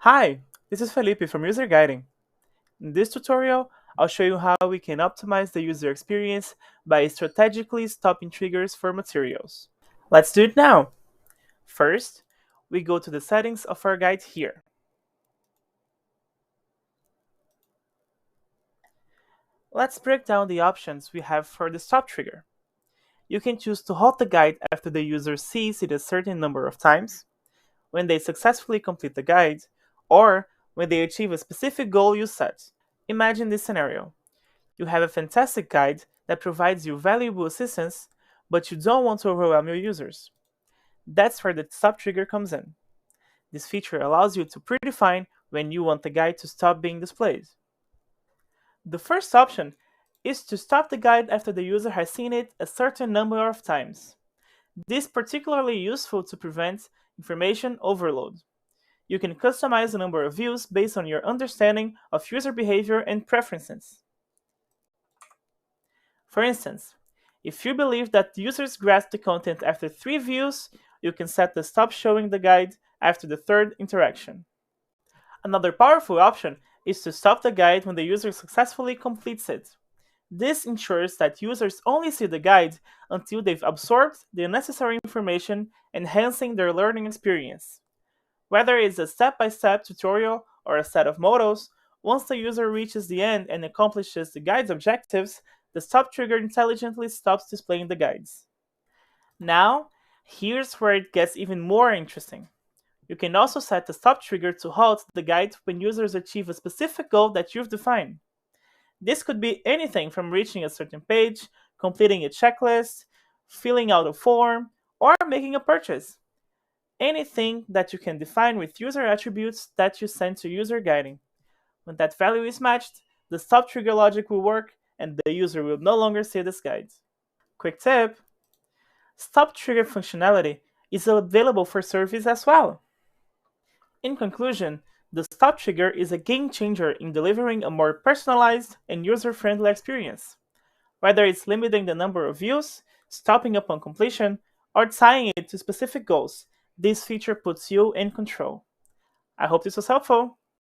Hi, this is Felipe from UserGuiding. In this tutorial, I'll show you how we can optimize the user experience by strategically stopping triggers for materials. Let's do it now. First, we go to the settings of our guide here. Let's break down the options we have for the stop trigger. You can choose to halt the guide after the user sees it a certain number of times, when they successfully complete the guide, or when they achieve a specific goal you set. Imagine this scenario. You have a fantastic guide that provides you valuable assistance, but you don't want to overwhelm your users. That's where the stop trigger comes in. This feature allows you to predefine when you want the guide to stop being displayed. The first option is to stop the guide after the user has seen it a certain number of times. This is particularly useful to prevent information overload. You can customize the number of views based on your understanding of user behavior and preferences. For instance, if you believe that users grasp the content after 3 views, you can set the stop showing the guide after the third interaction. Another powerful option is to stop the guide when the user successfully completes it. This ensures that users only see the guide until they've absorbed the necessary information, enhancing their learning experience. Whether it's a step-by-step tutorial or a set of modals, once the user reaches the end and accomplishes the guide's objectives, the stop trigger intelligently stops displaying the guides. Now, here's where it gets even more interesting. You can also set the stop trigger to halt the guide when users achieve a specific goal that you've defined. This could be anything from reaching a certain page, completing a checklist, filling out a form, or making a purchase. Anything that you can define with user attributes that you send to user guiding. When that value is matched, the stop trigger logic will work and the user will no longer see this guide. Quick tip: stop trigger functionality is available for surveys as well. In conclusion, the stop trigger is a game changer in delivering a more personalized and user-friendly experience. Whether it's limiting the number of views, stopping upon completion, or tying it to specific goals, this feature puts you in control. I hope this was helpful.